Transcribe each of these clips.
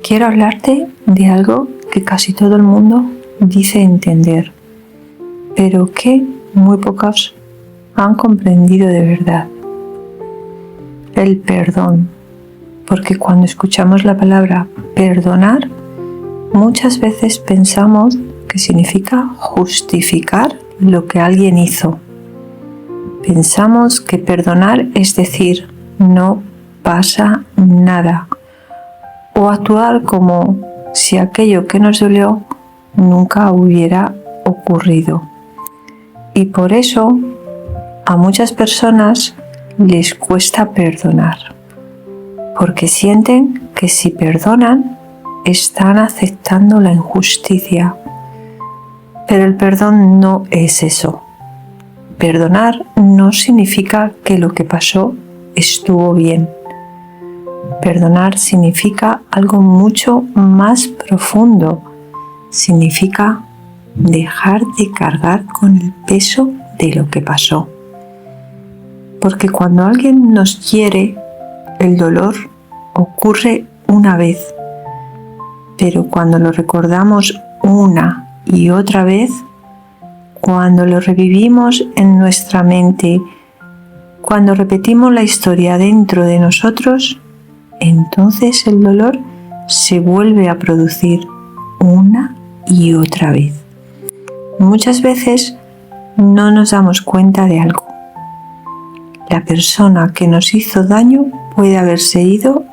Quiero hablarte de algo que casi todo el mundo dice entender, pero que muy pocos han comprendido de verdad. El perdón, porque cuando escuchamos la palabra perdonar, muchas veces pensamos que significa justificar lo que alguien hizo. Pensamos que perdonar es decir, no pasa nada, o actuar como si aquello que nos dolió nunca hubiera ocurrido. Y por eso a muchas personas les cuesta perdonar, porque sienten que si perdonan están aceptando la injusticia. Pero el perdón no es eso. Perdonar no significa que lo que pasó estuvo bien. Perdonar significa algo mucho más profundo. Significa dejar de cargar con el peso de lo que pasó. Porque cuando alguien nos hiere, el dolor ocurre una vez, pero cuando lo recordamos una y otra vez, cuando lo revivimos en nuestra mente, cuando repetimos la historia dentro de nosotros, entonces el dolor se vuelve a producir una y otra vez. Muchas veces no nos damos cuenta de algo. La persona que nos hizo daño puede haberse ido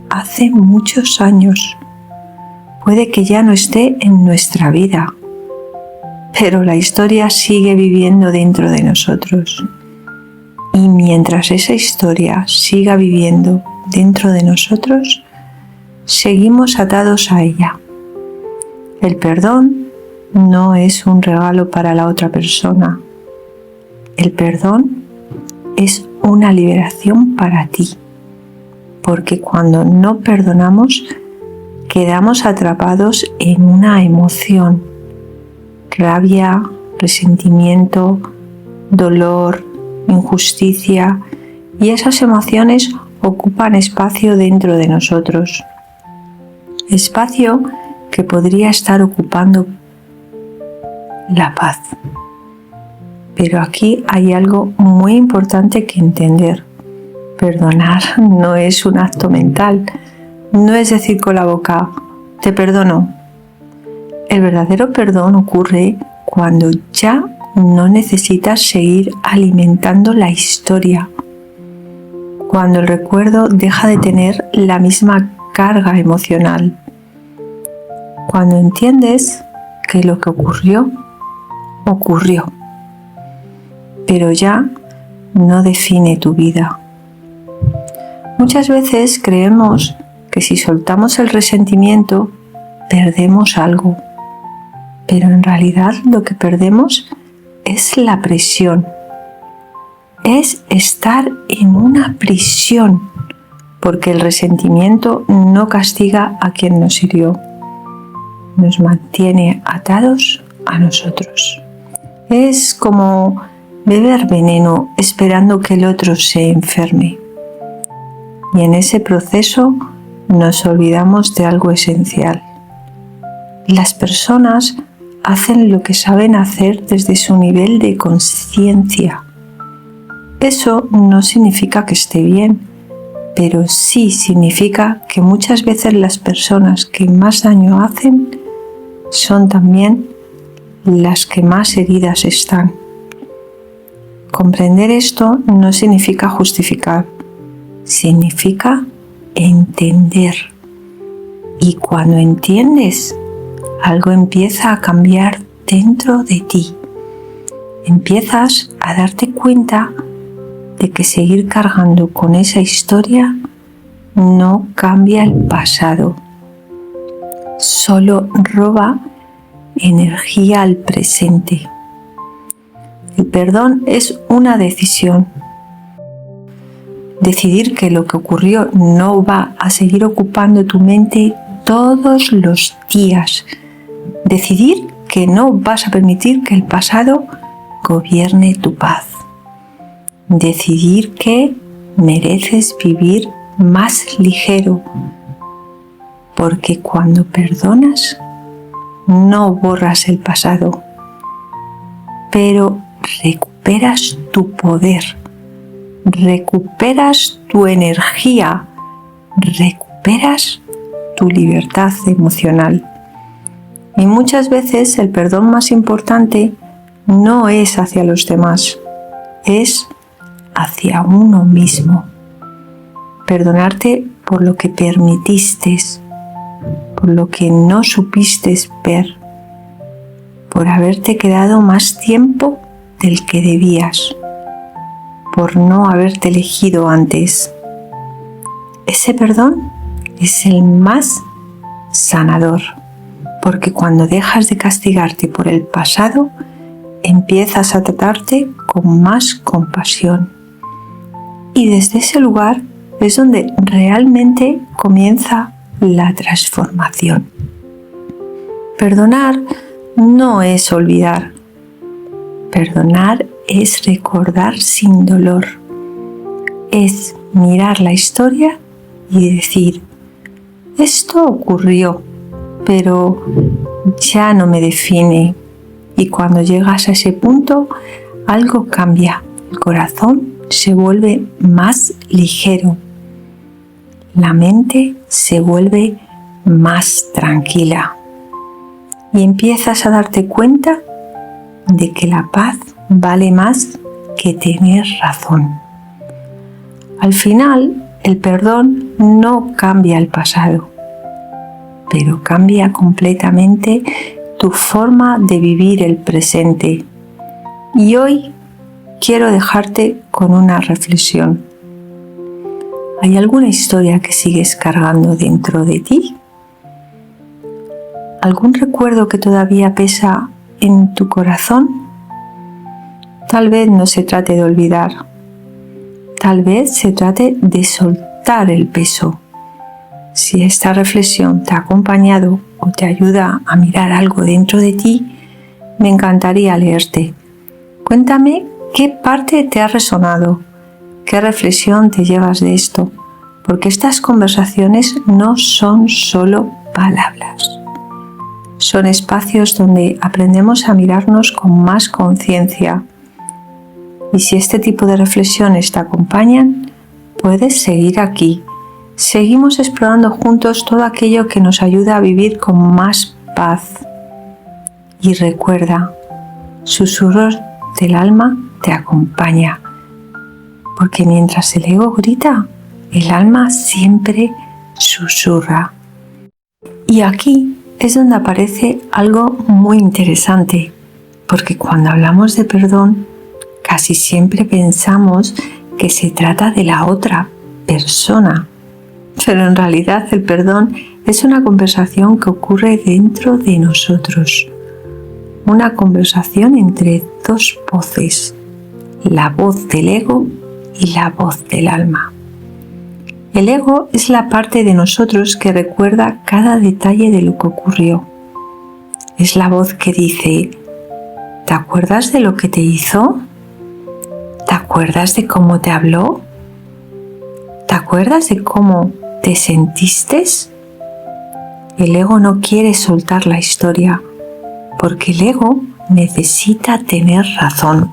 hace muchos años. Puede que ya no esté en nuestra vida, pero la historia sigue viviendo dentro de nosotros. Y mientras esa historia siga viviendo dentro de nosotros, seguimos atados a ella. El perdón no es un regalo para la otra persona. El perdón es una liberación para ti, porque cuando no perdonamos, quedamos atrapados en una emoción, rabia, resentimiento, dolor, injusticia, y esas emociones ocupan espacio dentro de nosotros. Espacio que podría estar ocupando la paz. Pero aquí hay algo muy importante que entender. Perdonar no es un acto mental. No es decir con la boca, te perdono. El verdadero perdón ocurre cuando ya no necesitas seguir alimentando la historia. Cuando el recuerdo deja de tener la misma carga emocional. Cuando entiendes que lo que ocurrió, ocurrió, pero ya no define tu vida. Muchas veces creemos que si soltamos el resentimiento, perdemos algo, pero en realidad lo que perdemos es la presión. Es estar en una prisión, porque el resentimiento no castiga a quien nos hirió, nos mantiene atados a nosotros. Es como beber veneno esperando que el otro se enferme. Y en ese proceso nos olvidamos de algo esencial. Las personas hacen lo que saben hacer desde su nivel de conciencia. Eso no significa que esté bien, pero sí significa que muchas veces las personas que más daño hacen son también las que más heridas están. Comprender esto no significa justificar, significa entender. Y cuando entiendes, algo empieza a cambiar dentro de ti. Empiezas a darte cuenta de que seguir cargando con esa historia no cambia el pasado, solo roba energía al presente. El perdón es una decisión. Decidir que lo que ocurrió no va a seguir ocupando tu mente todos los días. Decidir que no vas a permitir que el pasado gobierne tu paz. Decidir que mereces vivir más ligero, porque cuando perdonas no borras el pasado, pero recuperas tu poder, recuperas tu energía, recuperas tu libertad emocional. Y muchas veces el perdón más importante no es hacia los demás, es hacia uno mismo. Perdonarte por lo que permitiste, por lo que no supiste ver, por haberte quedado más tiempo del que debías, por no haberte elegido antes. Ese perdón es el más sanador, porque cuando dejas de castigarte por el pasado, empiezas a tratarte con más compasión. Y desde ese lugar es donde realmente comienza la transformación. Perdonar no es olvidar. Perdonar es recordar sin dolor. Es mirar la historia y decir, esto ocurrió, pero ya no me define. Y cuando llegas a ese punto, algo cambia. El corazón se vuelve más ligero. La mente se vuelve más tranquila. Y empiezas a darte cuenta de que la paz vale más que tener razón. Al final, el perdón no cambia el pasado, pero cambia completamente tu forma de vivir el presente. Y hoy quiero dejarte con una reflexión. ¿Hay alguna historia que sigues cargando dentro de ti? ¿Algún recuerdo que todavía pesa en tu corazón? Tal vez no se trate de olvidar. Tal vez se trate de soltar el peso. Si esta reflexión te ha acompañado o te ayuda a mirar algo dentro de ti, me encantaría leerte. Cuéntame qué parte te ha resonado, qué reflexión te llevas de esto, porque estas conversaciones no son solo palabras. Son espacios donde aprendemos a mirarnos con más conciencia. Y si este tipo de reflexiones te acompañan, puedes seguir aquí. Seguimos explorando juntos todo aquello que nos ayuda a vivir con más paz. Y recuerda, susurros del alma te acompaña, porque mientras el ego grita, el alma siempre susurra. Y aquí es donde aparece algo muy interesante, porque cuando hablamos de perdón, casi siempre pensamos que se trata de la otra persona. Pero en realidad el perdón es una conversación que ocurre dentro de nosotros. Una conversación entre dos voces, la voz del ego y la voz del alma. El ego es la parte de nosotros que recuerda cada detalle de lo que ocurrió. Es la voz que dice, ¿te acuerdas de lo que te hizo? ¿Te acuerdas de cómo te habló? ¿Te acuerdas de cómo te sentiste? El ego no quiere soltar la historia, porque el ego necesita tener razón.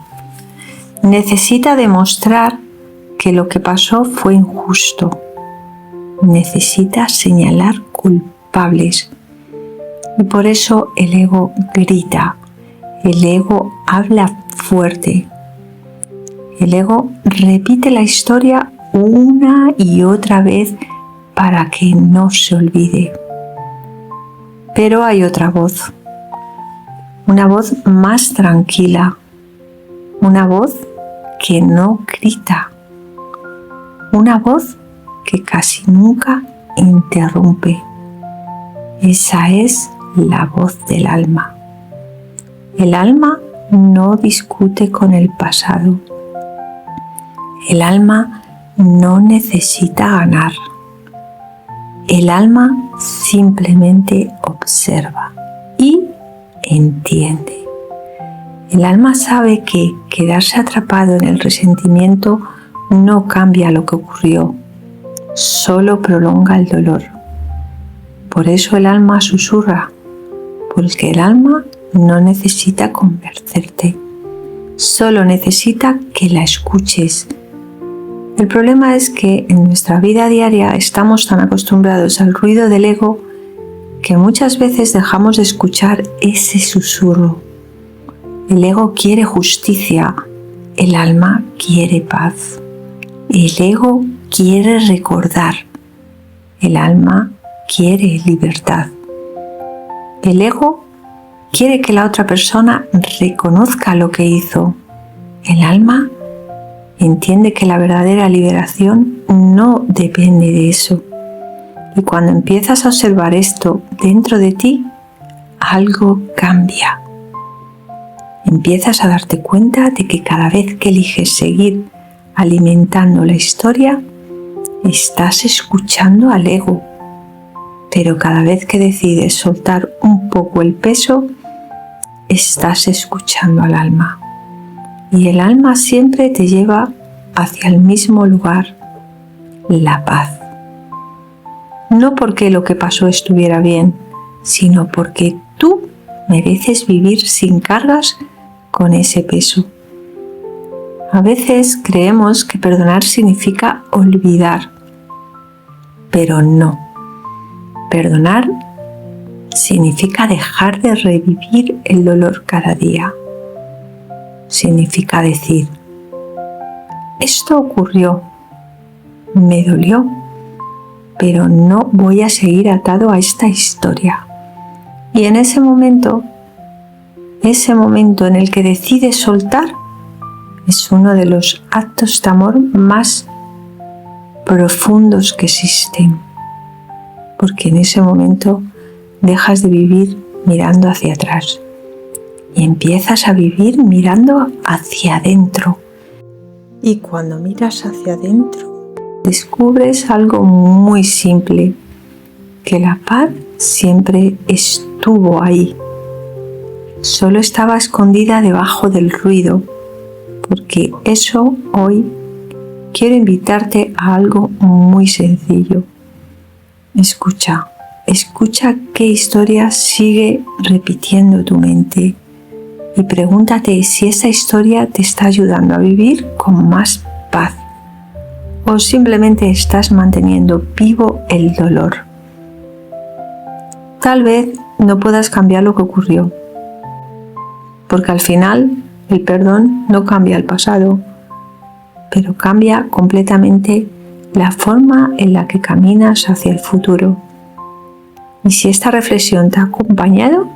Necesita demostrar que lo que pasó fue injusto. Necesita señalar culpables. Y por eso el ego grita, el ego habla fuerte. El ego repite la historia una y otra vez para que no se olvide. Pero hay otra voz, una voz más tranquila, una voz que no grita, una voz que casi nunca interrumpe. Esa es la voz del alma. El alma no discute con el pasado. El alma no necesita ganar. El alma simplemente observa y entiende. El alma sabe que quedarse atrapado en el resentimiento no cambia lo que ocurrió, solo prolonga el dolor. por eso el alma susurra, porque el alma no necesita convencerte, solo necesita que la escuches. El problema es que en nuestra vida diaria estamos tan acostumbrados al ruido del ego que muchas veces dejamos de escuchar ese susurro. El ego quiere justicia, el alma quiere paz. El ego quiere recordar, el alma quiere libertad. El ego quiere que la otra persona reconozca lo que hizo. El alma entiende que la verdadera liberación no depende de eso. Y cuando empiezas a observar esto dentro de ti, algo cambia. Empiezas a darte cuenta de que cada vez que eliges seguir alimentando la historia, estás escuchando al ego. Pero cada vez que decides soltar un poco el peso, estás escuchando al alma. Y el alma siempre te lleva hacia el mismo lugar, la paz. No porque lo que pasó estuviera bien, sino porque tú mereces vivir sin cargas con ese peso. A veces creemos que perdonar significa olvidar, pero no. Perdonar significa dejar de revivir el dolor cada día. Significa decir, esto ocurrió, me dolió, pero no voy a seguir atado a esta historia. Y en ese momento en el que decides soltar, es uno de los actos de amor más profundos que existen, porque en ese momento dejas de vivir mirando hacia atrás y empiezas a vivir mirando hacia adentro. Y cuando miras hacia adentro, descubres algo muy simple, que la paz siempre estuvo ahí, solo estaba escondida debajo del ruido. Porque eso hoy quiero invitarte a algo muy sencillo. Escucha qué historia sigue repitiendo tu mente y pregúntate si esa historia te está ayudando a vivir con más paz o simplemente estás manteniendo vivo el dolor. Tal vez no puedas cambiar lo que ocurrió, porque al final el perdón no cambia el pasado, pero cambia completamente la forma en la que caminas hacia el futuro. Y si esta reflexión te ha acompañado,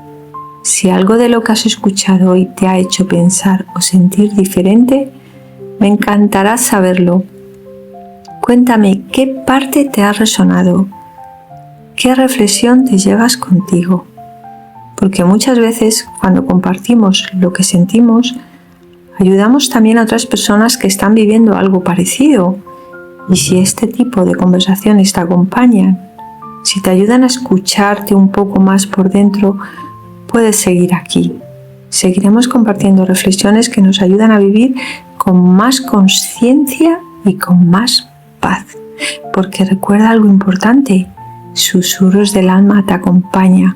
si algo de lo que has escuchado hoy te ha hecho pensar o sentir diferente, me encantará saberlo. Cuéntame qué parte te ha resonado, qué reflexión te llevas contigo. Porque muchas veces cuando compartimos lo que sentimos, ayudamos también a otras personas que están viviendo algo parecido. Y si este tipo de conversaciones te acompañan, si te ayudan a escucharte un poco más por dentro, puedes seguir aquí. Seguiremos compartiendo reflexiones que nos ayudan a vivir con más conciencia y con más paz. Porque recuerda algo importante, susurros del alma te acompañan.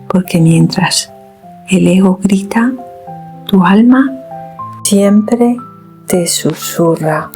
Porque mientras el ego grita, tu alma siempre te susurra.